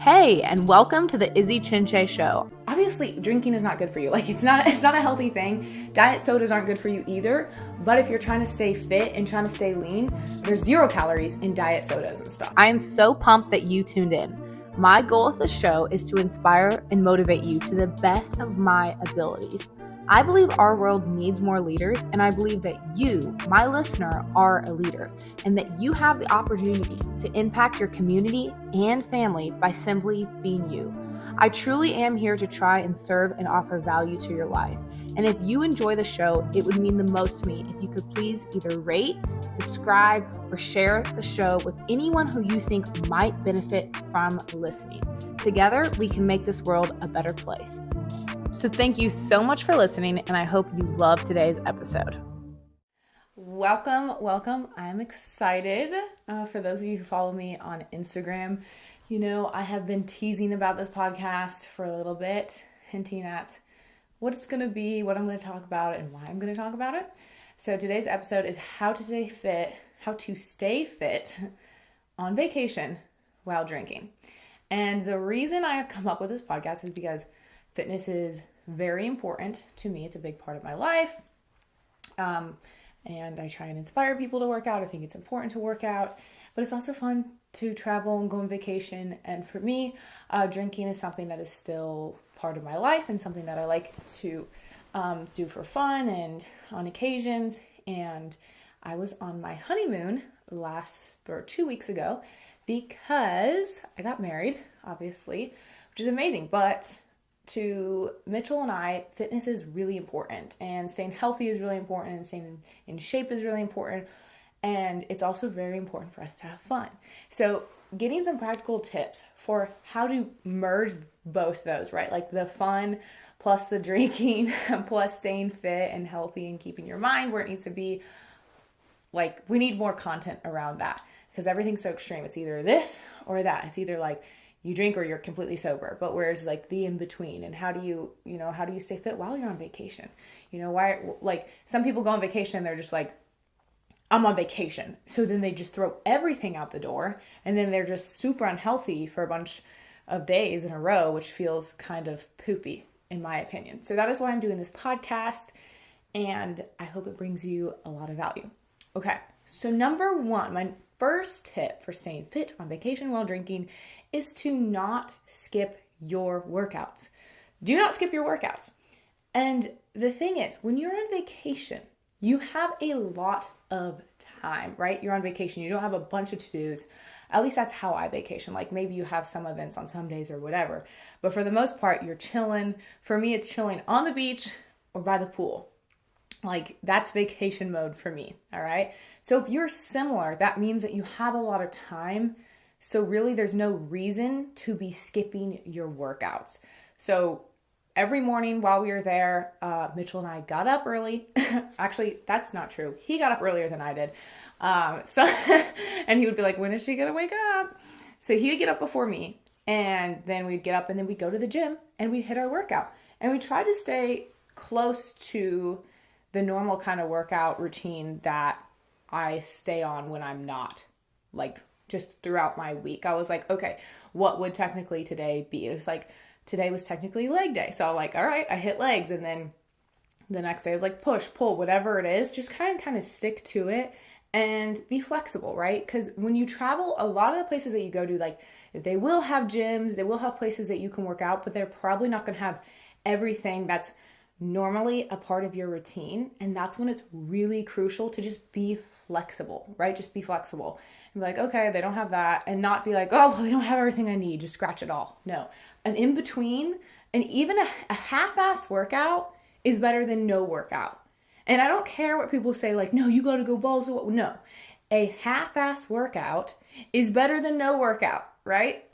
Hey, and welcome to the Izzy Chinche Show. Obviously, drinking is not good for you. It's not a healthy thing. Diet sodas aren't good for you either. But if you're trying to stay fit and trying to stay lean, there's 0 calories in diet sodas and stuff. I am so pumped that you tuned in. My goal with the show is to inspire and motivate you to the best of my abilities. I believe our world needs more leaders, and I believe that you, my listener, are a leader, and that you have the opportunity to impact your community and family by simply being you. I truly am here to try and serve and offer value to your life. And if you enjoy the show, it would mean the most to me if you could please either rate, subscribe, or share the show with anyone who you think might benefit from listening. Together, we can make this world a better place. So thank you so much for listening, and I hope you love today's episode. Welcome. I'm excited. For those of you who follow me on Instagram, you know I have been teasing about this podcast for a little bit, hinting at what it's going to be, what I'm going to talk about, and why I'm going to talk about it. So today's episode is how to stay fit on vacation while drinking. And the reason I have come up with this podcast is because fitness is very important to me. It's a big part of my life. And I try and inspire people to work out. I think it's important to work out, but it's also fun to travel and go on vacation. And for me, drinking is something that is still part of my life and something that I like to do for fun and on occasions. And I was on my honeymoon 2 weeks ago because I got married, obviously, which is amazing. But to Mitchell and I, fitness is really important, and staying healthy is really important, and staying in shape is really important, and it's also very important for us to have fun. So getting some practical tips for how to merge both those, right? Like the fun plus the drinking plus staying fit and healthy and keeping your mind where it needs to be. Like, we need more content around that because everything's so extreme. It's either this or that. It's either like you drink or you're completely sober, but where's like the in between, and how do you stay fit while you're on vacation? Why, like, some people go on vacation and they're just like, I'm on vacation. So then they just throw everything out the door, and then they're just super unhealthy for a bunch of days in a row, which feels kind of poopy in my opinion. So that is why I'm doing this podcast, and I hope it brings you a lot of value. Okay. So number one, my first tip for staying fit on vacation while drinking is to not skip your workouts. Do not skip your workouts. And the thing is, when you're on vacation, you have a lot of time, right? You're on vacation. You don't have a bunch of to-dos. At least that's how I vacation. Like, maybe you have some events on some days or whatever. But for the most part, you're chilling. For me, it's chilling on the beach or by the pool. Like, that's vacation mode for me, all right? So if you're similar, that means that you have a lot of time. So really, there's no reason to be skipping your workouts. So every morning while we were there, Mitchell and I got up early. Actually, that's not true. He got up earlier than I did. And he would be like, when is she going to wake up? So he would get up before me, and then we'd get up, and then we'd go to the gym, and we'd hit our workout. And we tried to stay close to the normal kind of workout routine that I stay on when I'm not, like, just throughout my week. I was like, okay, what would technically today be? It was like, today was technically leg day. So I'm like, all right, I hit legs. And then the next day I was like, push, pull, whatever it is, just kind of stick to it and be flexible, right? Because when you travel, a lot of the places that you go to, like, they will have gyms, they will have places that you can work out, but they're probably not going to have everything that's normally a part of your routine. And that's when it's really crucial to just be flexible, right? Just be flexible and be like, okay, they don't have that, and not be like, oh, well, they don't have everything I need, just scratch it all. No, an in between, and even a half-ass workout is better than no workout. And I don't care what people say, like, no, you got to go balls to what. No, a half-ass workout is better than no workout, right?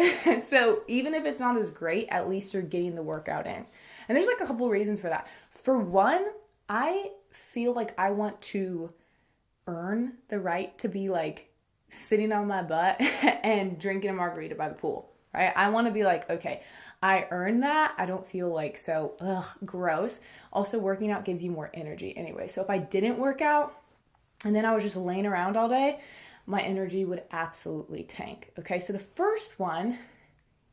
So even if it's not as great, at least you're getting the workout in. And there's like a couple reasons for that. For one, I feel like I want to earn the right to be like sitting on my butt and drinking a margarita by the pool, right? I want to be like, okay, I earned that. I don't feel like so gross. Also, working out gives you more energy anyway. So if I didn't work out and then I was just laying around all day, my energy would absolutely tank. Okay, so the first one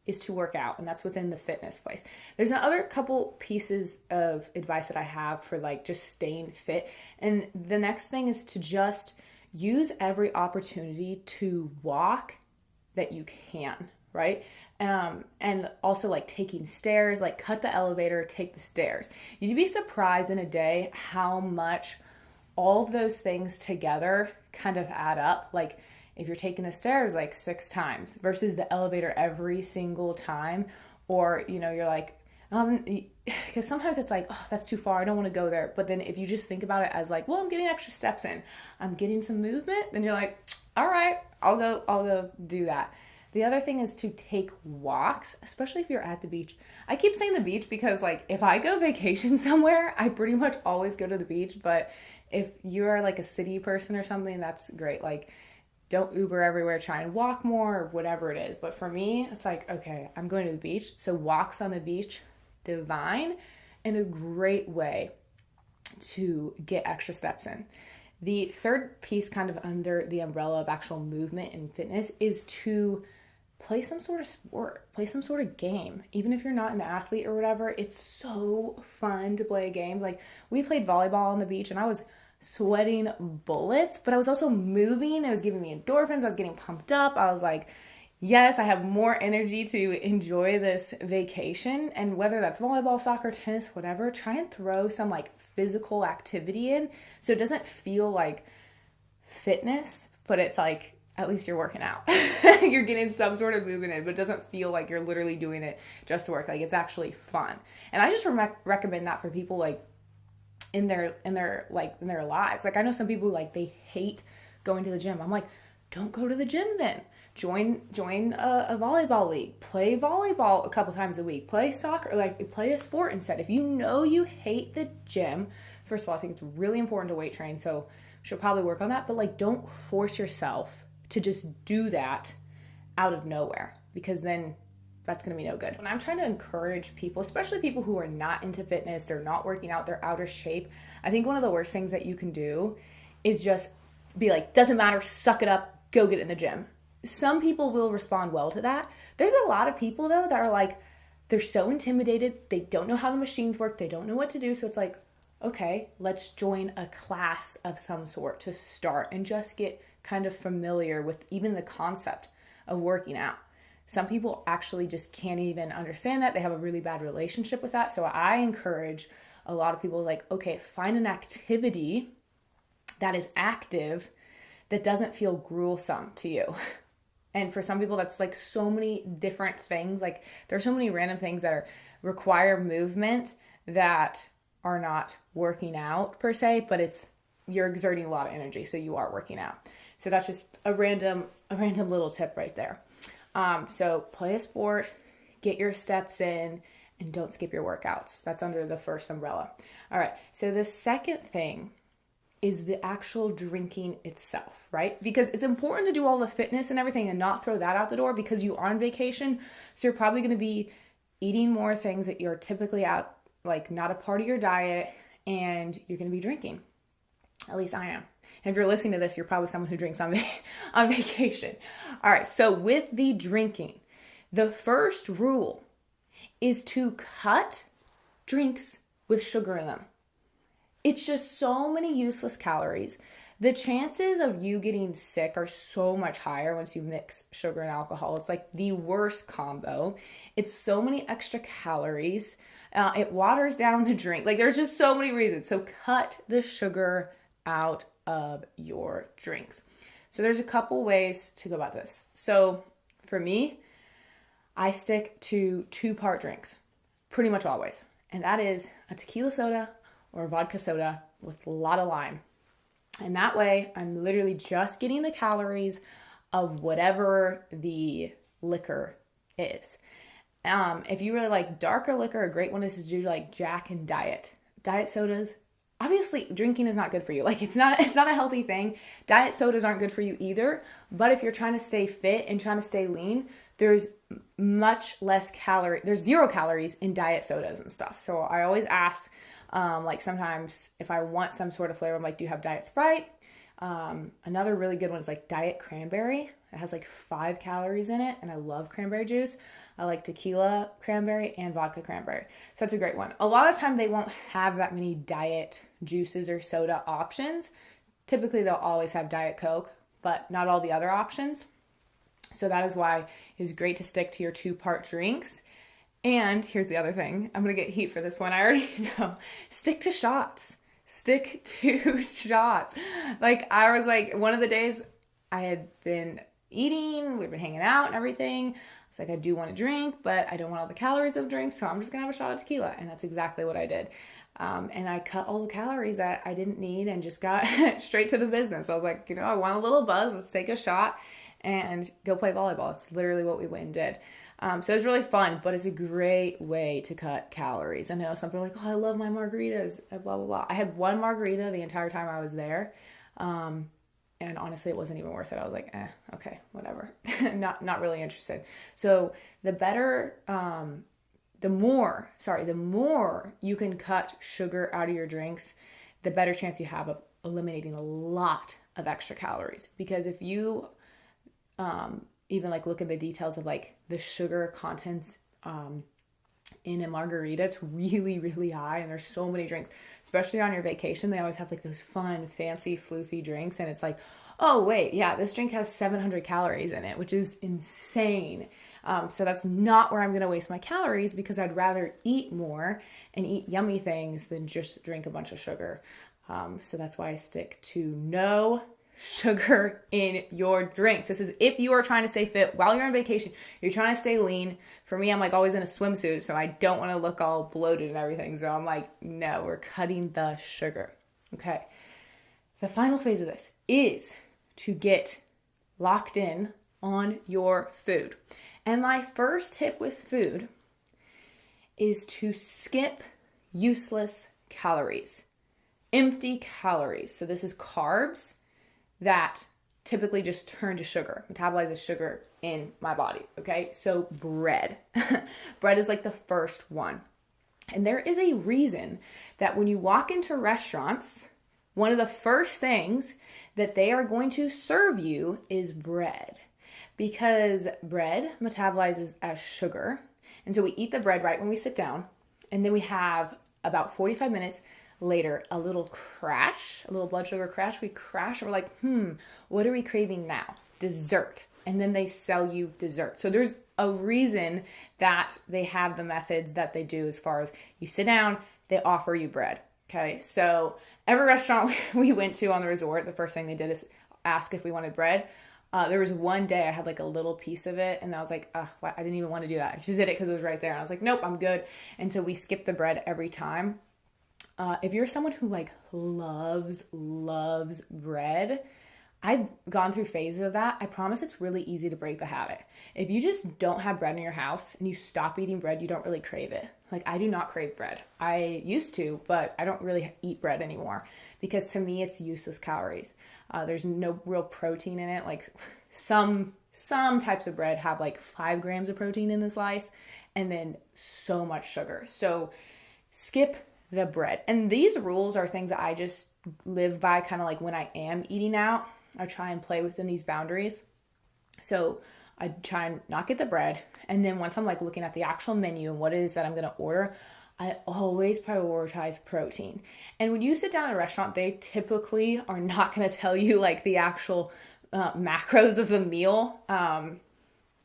is to work out, and that's within the fitness place. There's another couple pieces of advice that I have for like just staying fit. And the next thing is to just use every opportunity to walk that you can, right? And also like taking stairs, like cut the elevator, take the stairs. You'd be surprised in a day how much all of those things together kind of add up. Like if you're taking the stairs like 6 times versus the elevator every single time, or, you know, you're like, because sometimes it's like, oh, that's too far, I don't want to go there. But then if you just think about it as like, well, I'm getting extra steps in, I'm getting some movement, then you're like, all right, I'll go do that. The other thing is to take walks, especially if you're at the beach. I keep saying the beach because like if I go vacation somewhere, I pretty much always go to the beach. But if you are like a city person or something, that's great. Like don't Uber everywhere, try and walk more or whatever it is. But for me, it's like, okay, I'm going to the beach. So walks on the beach, divine, and a great way to get extra steps in. The third piece kind of under the umbrella of actual movement and fitness is to play some sort of sport, play some sort of game. Even if you're not an athlete or whatever, it's so fun to play a game. Like we played volleyball on the beach and I was sweating bullets, but I was also moving. It was giving me endorphins. I was getting pumped up. I was like, yes, I have more energy to enjoy this vacation. And whether that's volleyball, soccer, tennis, whatever, try and throw some like physical activity in so it doesn't feel like fitness, but it's like at least you're working out. You're getting some sort of movement in, but it doesn't feel like you're literally doing it just to work. Like it's actually fun. And I just recommend that for people like in their lives. Like I know some people who like they hate going to the gym. I'm like, don't go to the gym then. Join a volleyball league. Play volleyball a couple times a week. Play soccer, like play a sport instead. If you know you hate the gym, first of all, I think it's really important to weight train, so she'll probably work on that, but like don't force yourself to just do that out of nowhere, because then that's going to be no good. When I'm trying to encourage people, especially people who are not into fitness, they're not working out, they're out of shape, I think one of the worst things that you can do is just be like, doesn't matter, suck it up, go get in the gym. Some people will respond well to that. There's a lot of people though that are like, they're so intimidated, they don't know how the machines work, they don't know what to do, so it's like, okay, let's join a class of some sort to start and just get kind of familiar with even the concept of working out. Some people actually just can't even understand that. They have a really bad relationship with that. So I encourage a lot of people like, okay, find an activity that is active that doesn't feel gruesome to you. And for some people, that's like so many different things. Like there's so many random things that require movement that are not working out per se, but you're exerting a lot of energy, so you are working out. So that's just a random little tip right there. So play a sport, get your steps in, and don't skip your workouts. That's under the first umbrella. All right. So the second thing is the actual drinking itself, right? Because it's important to do all the fitness and everything and not throw that out the door because you are on vacation. So you're probably going to be eating more things that you're typically out, like not a part of your diet, and you're going to be drinking. At least I am. If you're listening to this, you're probably someone who drinks on vacation. All right, so with the drinking, the first rule is to cut drinks with sugar in them. It's just so many useless calories. The chances of you getting sick are so much higher once you mix sugar and alcohol. It's like the worst combo. It's so many extra calories. It waters down the drink. Like there's just so many reasons. So cut the sugar out of your drinks. So there's a couple ways to go about this. So for me, I stick to 2-part drinks pretty much always. And that is a tequila soda or a vodka soda with a lot of lime. And that way I'm literally just getting the calories of whatever the liquor is. If you really like darker liquor, a great one is to do like Jack and Diet sodas. Obviously, drinking is not good for you. Like it's not a healthy thing. Diet sodas aren't good for you either. But if you're trying to stay fit and trying to stay lean, there's much less calorie. There's 0 calories in diet sodas and stuff. So I always ask, like sometimes if I want some sort of flavor, I'm like, do you have Diet Sprite? Another really good one is like Diet Cranberry. It has like 5 calories in it, and I love cranberry juice. I like tequila cranberry and vodka cranberry. So that's a great one. A lot of time they won't have that many diet juices or soda options. Typically they'll always have Diet Coke, but not all the other options. So that is why it's great to stick to your 2-part drinks. And here's the other thing. I'm going to get heat for this one. I already know. Stick to shots. Stick to shots. Like, I was like, one of the days I had been eating, we've been hanging out and everything. It's like, I do want to drink, but I don't want all the calories of drinks, so I'm just going to have a shot of tequila. And that's exactly what I did. And I cut all the calories that I didn't need and just got straight to the business. I was like, I want a little buzz. Let's take a shot and go play volleyball. It's literally what we went and did. So it was really fun, but it's a great way to cut calories. I know some people are like, oh, I love my margaritas, blah, blah, blah. I had 1 margarita the entire time I was there. And honestly, it wasn't even worth it. I was like, okay, whatever. not really interested. So the more you can cut sugar out of your drinks, the better chance you have of eliminating a lot of extra calories. Because if you even like look at the details of like the sugar contents in a margarita, it's really, really high. And there's so many drinks, especially on your vacation. They always have like those fun, fancy, floofy drinks. And it's like, oh, wait, yeah, this drink has 700 calories in it, which is insane. So that's not where I'm going to waste my calories, because I'd rather eat more and eat yummy things than just drink a bunch of sugar. So that's why I stick to no sugar in your drinks. This is if you are trying to stay fit while you're on vacation, you're trying to stay lean. For me, I'm like always in a swimsuit, so I don't want to look all bloated and everything. So I'm like, no, we're cutting the sugar. Okay. The final phase of this is to get locked in on your food. And my first tip with food is to skip useless calories, empty calories. So this is carbs that typically just turn to sugar, metabolizes sugar in my body, okay? So bread. Bread is like the first one. And there is a reason that when you walk into restaurants, one of the first things that they are going to serve you is bread, because bread metabolizes as sugar. And so we eat the bread right when we sit down, and then we have about 45 minutes later, a little crash, a little blood sugar crash. We crash and we're like, what are we craving now? Dessert. And then they sell you dessert. So there's a reason that they have the methods that they do as far as you sit down, they offer you bread. Okay. So every restaurant we went to on the resort, the first thing they did is ask if we wanted bread. There was one day I had like a little piece of it, and I was like, I didn't even want to do that. I just did it because it was right there. And I was like, nope, I'm good. And so we skipped the bread every time. If you're someone who like loves bread, I've gone through phases of that. I promise it's really easy to break the habit. If you just don't have bread in your house and you stop eating bread, you don't really crave it. Like, I do not crave bread. I used to, but I don't really eat bread anymore because to me it's useless calories. There's no real protein in it. Like some types of bread have like 5 grams of protein in the slice and then so much sugar. So skip the bread. And these rules are things that I just live by, kind of like when I am eating out, I try and play within these boundaries. So I try and not get the bread. And then once I'm like looking at the actual menu and what it is that I'm going to order, I always prioritize protein. And when you sit down at a restaurant, they typically are not going to tell you like the actual macros of the meal,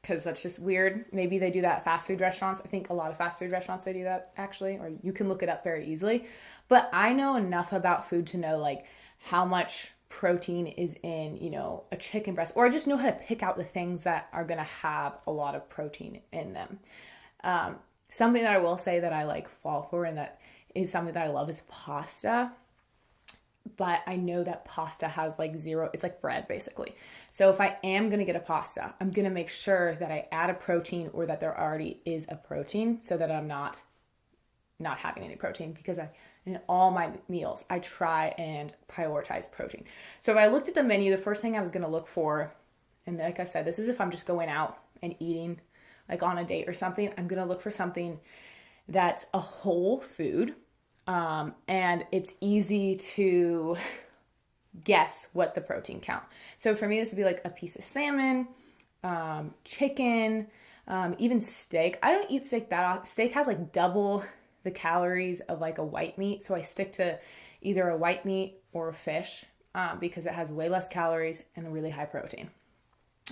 because that's just weird. Maybe they do that at fast food restaurants. I think a lot of fast food restaurants, they do that actually, or you can look it up very easily. But I know enough about food to know like how much protein is in, a chicken breast, or I just know how to pick out the things that are going to have a lot of protein in them. Something that I will say that I like fall for, and that is something that I love, is pasta. But I know that pasta has like zero, it's like bread basically. So if I am going to get a pasta, I'm going to make sure that I add a protein, or that there already is a protein, so that I'm not having any protein, because in all my meals, I try and prioritize protein. So if I looked at the menu, the first thing I was going to look for, and like I said, this is if I'm just going out and eating like on a date or something, I'm going to look for something that's a whole food. And it's easy to guess what the protein count. So for me, this would be like a piece of salmon, chicken, even steak. I don't eat steak that often. Steak has like double the calories of like a white meat. So I stick to either a white meat or a fish because it has way less calories and a really high protein.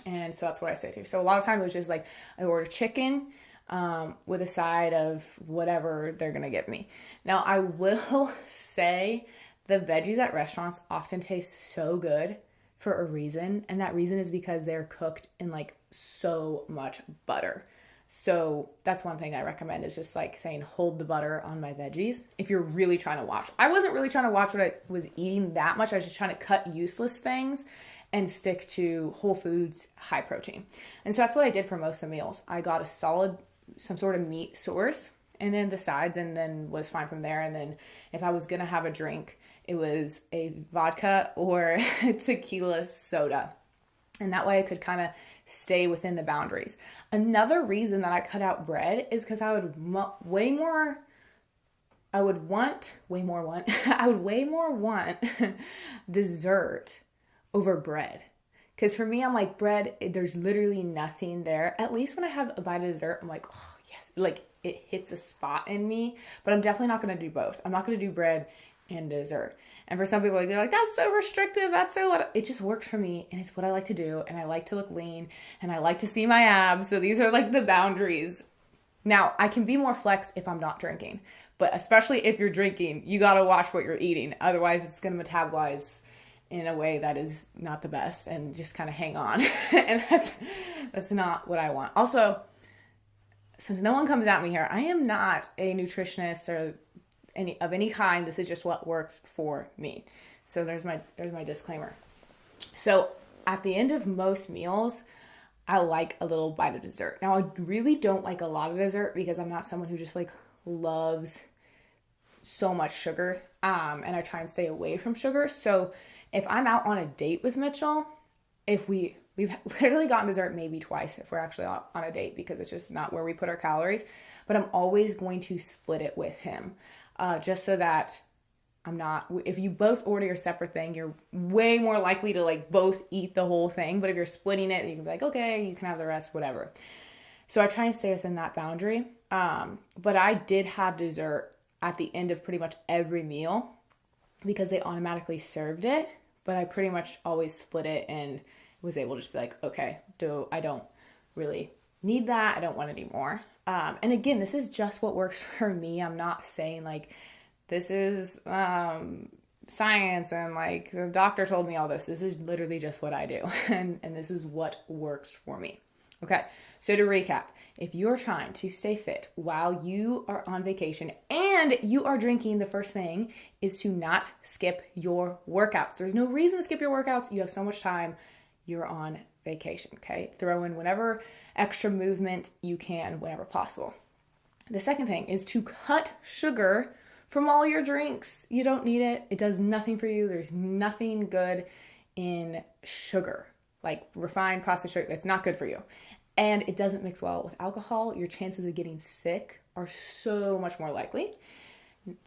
And so that's what I say too. So a lot of times it was just like I order chicken with a side of whatever they're going to give me. Now I will say the veggies at restaurants often taste so good for a reason. And that reason is because they're cooked in like so much butter. So that's one thing I recommend is just like saying, hold the butter on my veggies. If you're really trying to watch, I wasn't really trying to watch what I was eating that much. I was just trying to cut useless things and stick to whole foods, high protein. And so that's what I did for most of the meals. I got a solid, some sort of meat source and then the sides, and then was fine from there. And then if I was going to have a drink, it was a vodka or tequila soda. And that way I could kind of stay within the boundaries. Another reason that I cut out bread is because I would way more want dessert over bread. Because for me, I'm like, bread, there's literally nothing there. At least when I have a bite of dessert, I'm like, oh yes, like it hits a spot in me. But I'm definitely not going to do both. I'm not going to do bread and dessert. And for some people, they're like, that's so restrictive. That's so what it just works for me. And it's what I like to do. And I like to look lean and I like to see my abs. So these are like the boundaries. Now I can be more flex if I'm not drinking, but especially if you're drinking, you got to watch what you're eating. Otherwise it's going to metabolize in a way that is not the best and just kind of hang on. And that's not what I want. Also, since no one comes at me here, I am not a nutritionist or any kind. This is just what works for me. So there's my disclaimer. So at the end of most meals, I like a little bite of dessert. Now I really don't like a lot of dessert because I'm not someone who just like loves so much sugar. And I try and stay away from sugar. So if I'm out on a date with Mitchell, we've literally gotten dessert maybe twice if we're actually on a date because it's just not where we put our calories. But I'm always going to split it with him. Just so that if you both order your separate thing, you're way more likely to like both eat the whole thing. But if you're splitting it, you can be like, okay, you can have the rest, whatever. So I try and stay within that boundary. But I did have dessert at the end of pretty much every meal because they automatically served it. But I pretty much always split it and was able to just be like, okay, I don't really need that. I don't want any more. And again, this is just what works for me. I'm not saying like this is science and like the doctor told me all this. This is literally just what I do. And this is what works for me. Okay, so to recap, if you're trying to stay fit while you are on vacation and you are drinking, the first thing is to not skip your workouts. There's no reason to skip your workouts. You have so much time. You're on vacation, okay? Throw in whatever extra movement you can whenever possible. The second thing is to cut sugar from all your drinks. You don't need it. It does nothing for you. There's nothing good in sugar, like refined processed sugar. It's not good for you. And it doesn't mix well with alcohol. Your chances of getting sick are so much more likely.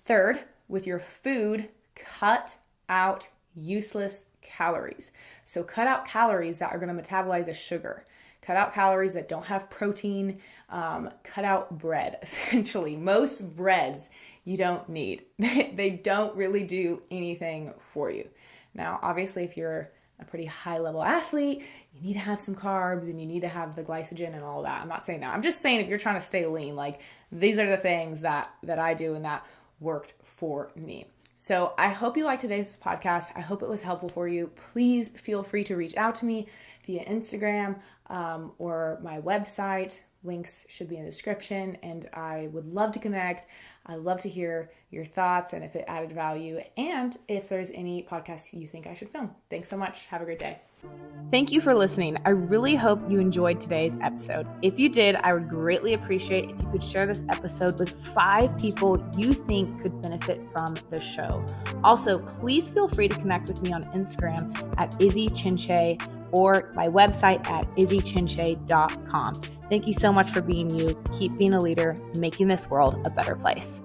Third, with your food, cut out useless calories. So cut out calories that are going to metabolize as sugar. Cut out calories that don't have protein. Cut out bread, essentially. Most breads you don't need. They don't really do anything for you. Now, obviously, if you're a pretty high-level athlete, you need to have some carbs and you need to have the glycogen and all that. I'm not saying that. I'm just saying if you're trying to stay lean, like these are the things that I do and that worked for me. So I hope you liked today's podcast. I hope it was helpful for you. Please feel free to reach out to me via Instagram or my website. Links should be in the description, and I would love to connect. I'd love to hear your thoughts and if it added value, and if there's any podcasts you think I should film. Thanks so much. Have a great day. Thank you for listening. I really hope you enjoyed today's episode. If you did, I would greatly appreciate if you could share this episode with 5 people you think could benefit from the show. Also, please feel free to connect with me on Instagram at Izzy Chinche or my website at izzychinche.com. Thank you so much for being you. Keep being a leader and making this world a better place.